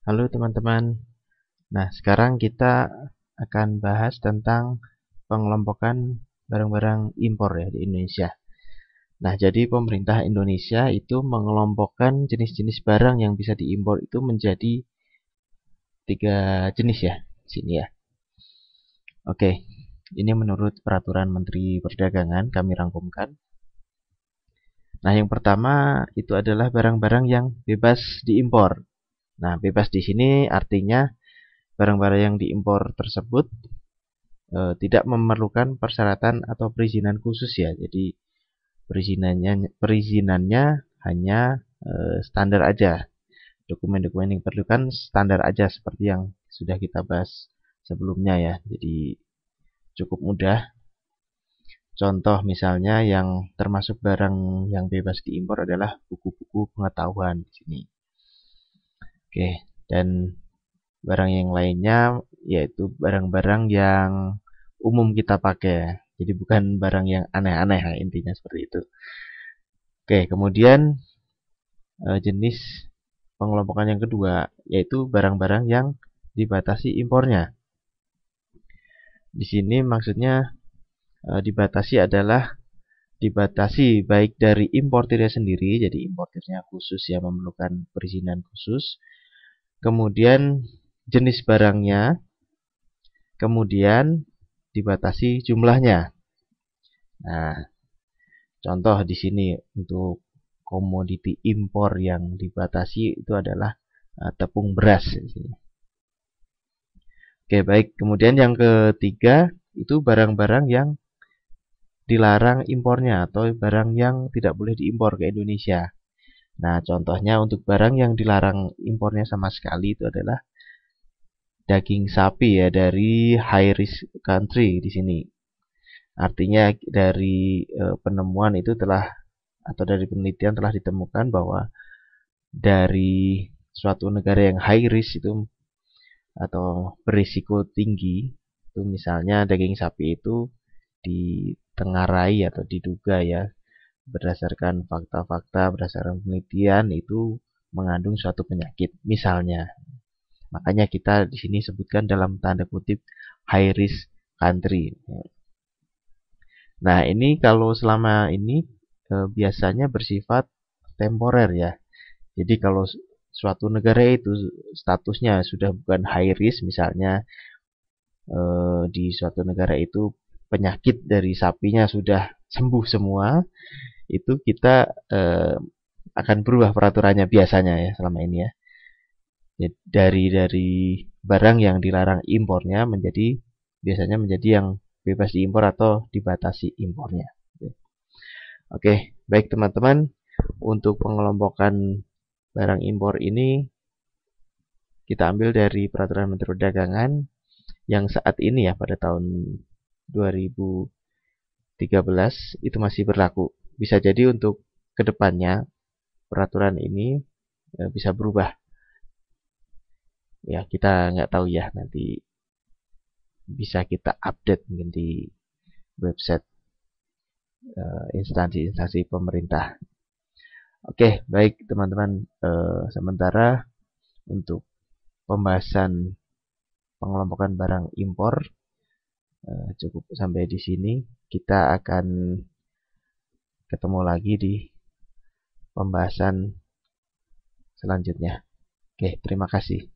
Halo teman-teman. Nah, sekarang kita akan bahas tentang pengelompokan barang-barang impor ya di Indonesia. Nah, jadi pemerintah Indonesia itu mengelompokkan jenis-jenis barang yang bisa diimpor itu menjadi 3 jenis ya, sini ya. Oke, ini menurut Peraturan Menteri Perdagangan kami rangkumkan. Nah, yang pertama itu adalah barang-barang yang bebas diimpor. Nah, bebas di sini artinya barang-barang yang diimpor tersebut tidak memerlukan persyaratan atau perizinan khusus ya. Jadi perizinannya hanya standar aja. Dokumen-dokumen yang diperlukan standar aja seperti yang sudah kita bahas sebelumnya ya. Jadi cukup mudah. Contoh misalnya yang termasuk barang yang bebas diimpor adalah buku-buku pengetahuan di sini. Oke, dan barang yang lainnya yaitu barang-barang yang umum kita pakai. Jadi bukan barang yang aneh-aneh, intinya seperti itu. Oke, kemudian jenis pengelompokan yang kedua yaitu barang-barang yang dibatasi impornya. Di sini maksudnya dibatasi adalah dibatasi baik dari importirnya sendiri, jadi importirnya khusus yang memerlukan perizinan khusus. Kemudian jenis barangnya, kemudian dibatasi jumlahnya. Nah, contoh di sini untuk komoditi impor yang dibatasi itu adalah tepung beras. Oke, baik. Kemudian yang ketiga itu barang-barang yang dilarang impornya atau barang yang tidak boleh diimpor ke Indonesia. Nah, contohnya untuk barang yang dilarang impornya sama sekali itu adalah daging sapi ya dari high risk country di sini. Artinya dari penemuan itu telah atau dari penelitian telah ditemukan bahwa dari suatu negara yang high risk itu atau berisiko tinggi, itu misalnya daging sapi itu ditengarai atau diduga ya berdasarkan fakta-fakta, berdasarkan penelitian itu mengandung suatu penyakit misalnya. Makanya kita di sini sebutkan dalam tanda kutip high risk country. Nah, ini kalau selama ini biasanya bersifat temporer ya. Jadi kalau suatu negara itu statusnya sudah bukan high risk, misalnya di suatu negara itu penyakit dari sapinya sudah sembuh semua, itu kita akan berubah peraturannya biasanya ya selama ini ya. Dari barang yang dilarang impornya biasanya menjadi yang bebas diimpor atau dibatasi impornya. Oke, baik teman-teman, untuk pengelompokan barang impor ini kita ambil dari Peraturan Menteri Perdagangan yang saat ini ya pada tahun 2013 itu masih berlaku. Bisa jadi untuk kedepannya peraturan ini bisa berubah. Ya kita nggak tahu ya, nanti bisa kita update mungkin di website instansi-instansi pemerintah. Oke, baik teman-teman, sementara untuk pembahasan pengelompokan barang impor cukup sampai di sini. Kita akan ketemu lagi di pembahasan selanjutnya. Oke, terima kasih.